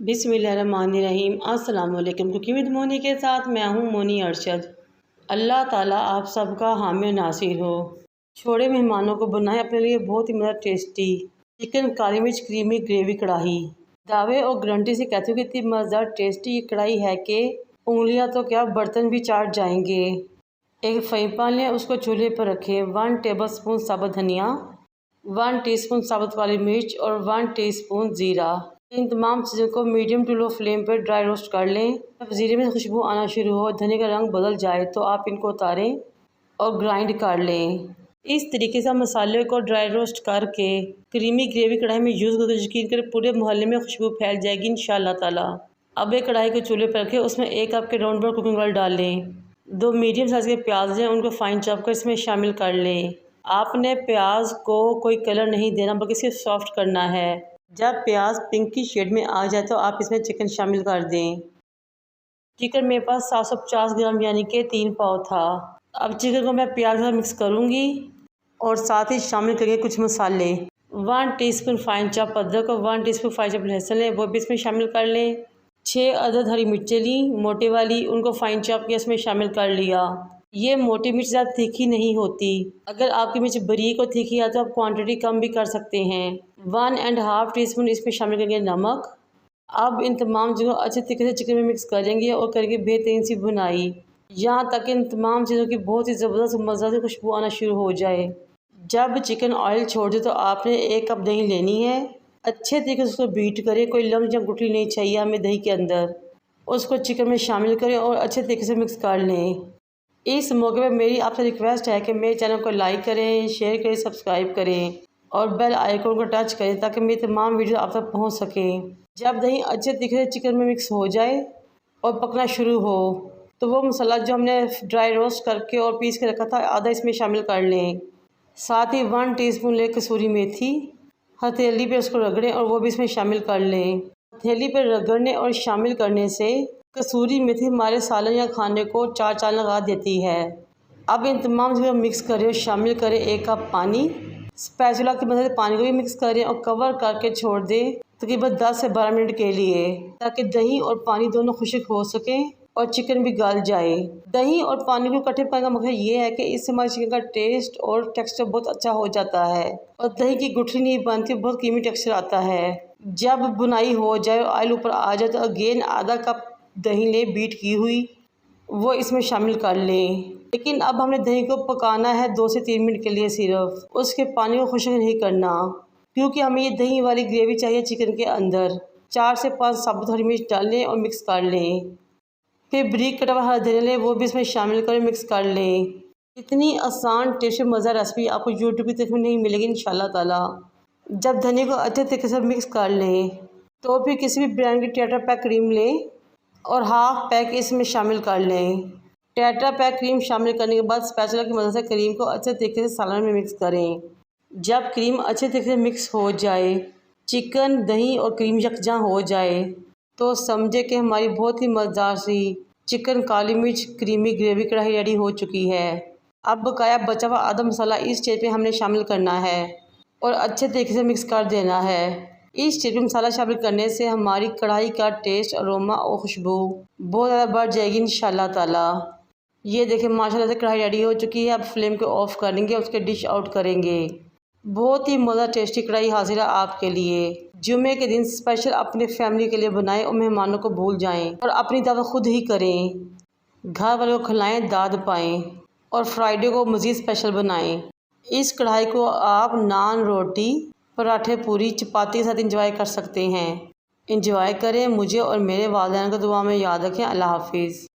बिस्मिल्लाहिर्रहमानिर्रहीम। अस्सलाम वालेकुम। कुकिंग विद मोनी के साथ मैं हूँ मोनी अरशद। अल्लाह ताला आप सबका हामी नासिर हो। छोटे मेहमानों को बनाएं अपने लिए बहुत ही मज़ा टेस्टी चिकन काली मिर्च क्रीमी ग्रेवी कढ़ाई। दावे और गारंटी से कहती हूँ कि इतनी मज़ेदार टेस्टी ये कढ़ाई है कि उंगलियाँ तो क्या बर्तन भी चाट जाएंगे। एक फ्राई पैन लें, उसको चूल्हे पर रखें। 1 टेबलस्पून साबुत धनिया, 1 टीस्पून साबुत काली मिर्च और 1 टीस्पून ज़ीरा। इन तमाम चीज़ों को मीडियम टू लो फ्लेम पर ड्राई रोस्ट कर लें। जब ज़ीरे में खुशबू आना शुरू हो, धनिया का रंग बदल जाए तो आप इनको उतारें और ग्राइंड कर लें। इस तरीके से मसाले को ड्राई रोस्ट करके क्रीमी ग्रेवी कढ़ाई में यूज़ करके यकीन करें पूरे मोहल्ले में खुशबू फैल जाएगी इंशाअल्लाह ताला। अब एक कढ़ाई को चूल्हे पर रखें, उसमें 1 कप के राउंड ब्राउन कुकिंग ऑयल डाल लें। 2 मीडियम साइज़ के प्याज हैं, उनको फाइन चॉप कर इसमें शामिल कर लें। आपने प्याज को कोई कलर नहीं देना बल्कि इसे सॉफ्ट करना है। जब प्याज पिंकी शेड में आ जाए तो आप इसमें चिकन शामिल कर दें। चिकन मेरे पास 750 ग्राम यानी कि 3 पाव था। अब चिकन को मैं प्याज के साथ मिक्स करूँगी और साथ ही शामिल करेंगे कुछ मसाले। 1 टीस्पून फाइन चॉप अदरक और 1 टीस्पून फाइन चॉप लहसुन लें, वो भी इसमें शामिल कर लें। 6 अदद हरी मिर्चें ली मोटे वाली, उनको फाइन चॉप किया इसमें शामिल कर लिया। ये मोटी मिर्च ज़्यादा तीखी नहीं होती। अगर आपकी मिर्च बारीक और तीखी है तो आप क्वांटिटी कम भी कर सकते हैं। 1.5 टीस्पून इसमें शामिल करेंगे नमक। अब इन तमाम चीज़ों को अच्छे तरीके से चिकन में मिक्स करेंगे और करेंगे बेहतरीन सी भुनाई, यहाँ तक इन तमाम चीज़ों की बहुत ही ज़बरदस्त मज़ेदार खुशबू आना शुरू हो जाए। जब चिकन ऑयल छोड़ दे तो आपने 1 कप दही लेनी है। अच्छे तरीके से उसको बीट करें, कोई लम्स या गुठली नहीं चाहिए हमें दही के अंदर। उसको चिकन में शामिल करें और अच्छे तरीके से मिक्स कर लें। इस मौके पर मेरी आपसे रिक्वेस्ट है कि मेरे चैनल को लाइक करें, शेयर करें, सब्सक्राइब करें और बेल आइकन को टच करें ताकि मेरी तमाम वीडियो आप तक पहुंच सकें। जब दही अच्छे तरीके से चिकन में मिक्स हो जाए और पकना शुरू हो तो वो मसाला जो हमने ड्राई रोस्ट करके और पीस के रखा था आधा इसमें शामिल कर लें। साथ ही 1 टीस्पून ले कसूरी मेथी हथेली पे उसको रगड़ें और वो भी इसमें शामिल कर लें। हथेली पर रगड़ने और शामिल करने से कसूरी मेथी हमारे सालन या खाने को 4 चांद लगा देती है। अब इन तमाम चीज़ों को मिक्स करें और शामिल करें 1 कप पानी। स्पैचुला की मदद से पानी को भी मिक्स करें और कवर करके छोड़ दें तकरीबन 10 से 12 मिनट के लिए, ताकि दही और पानी दोनों खुश्क हो सकें और चिकन भी गल जाए। दही और पानी को इकट्ठे पकाने का मकसद ये है कि इससे हमारे चिकन का टेस्ट और टेक्सचर बहुत अच्छा हो जाता है और दही की गुठली नहीं बनती, बहुत कीमी टेक्सचर आता है। जब बुनाई हो जाए और ऑयल ऊपर आ जाए तो अगेन आधा कप दही लें बीट की हुई, वो इसमें शामिल कर लें। लेकिन अब हमने दही को पकाना है 2 से 3 मिनट के लिए सिर्फ, उसके पानी को खुश्क नहीं करना क्योंकि हमें ये दही वाली ग्रेवी चाहिए चिकन के अंदर। 4 से 5 साबुत हरी मिर्च डाल लें और मिक्स कर लें। फिर बारीक कटा हुआ हरा धनिया लें, वो भी इसमें शामिल करें, मिक्स कर लें। इतनी आसान टेस्टी मज़ेदार रेसिपी आपको यूट्यूब की तरफ में नहीं मिलेगी इंशाल्लाह ताला। जब धनिया को अच्छे तरीके से मिक्स कर लें तो फिर किसी भी ब्रांड की टेट्रा पैक क्रीम लें और हाफ पैक इसमें शामिल कर लें। टेट्रा पैक क्रीम शामिल करने के बाद स्पैचुला की मदद से क्रीम को अच्छे तरीके से सालन में मिक्स करें। जब क्रीम अच्छे तरीके से मिक्स हो जाए, चिकन दही और क्रीम यकजां हो जाए तो समझे कि हमारी बहुत ही मज़ेदार सी चिकन काली मिर्च क्रीमी ग्रेवी कढ़ाई रेडी हो चुकी है। अब बकाया बचा हुआ आधा मसाला इस स्टेज पे हमने शामिल करना है और अच्छे तरीके से मिक्स कर देना है। इस स्टेज पे मसाला शामिल करने से हमारी कढ़ाई का टेस्ट, अरोमा और खुशबू बहुत ज़्यादा बढ़ जाएगी इंशाल्लाह ताला। ये देखें माशाल्लाह से कढ़ाई रेडी हो चुकी है। अब फ्लेम को ऑफ करेंगे और उसके डिश आउट करेंगे। बहुत ही मज़ेदार टेस्टी कढ़ाई हाजिर है आपके लिए। जुमे के दिन स्पेशल अपने फैमिली के लिए बनाएं और मेहमानों को भूल जाएं और अपनी दावत खुद ही करें। घर वालों को खिलाएं, दाद पाएं और फ्राइडे को मज़ीद स्पेशल बनाएं। इस कढ़ाई को आप नान, रोटी, पराठे, पूरी, चपाती के साथ इंजॉय कर सकते हैं। इंजॉय करें, मुझे और मेरे वालिदैन को दुआ में याद रखें। अल्लाह हाफिज़।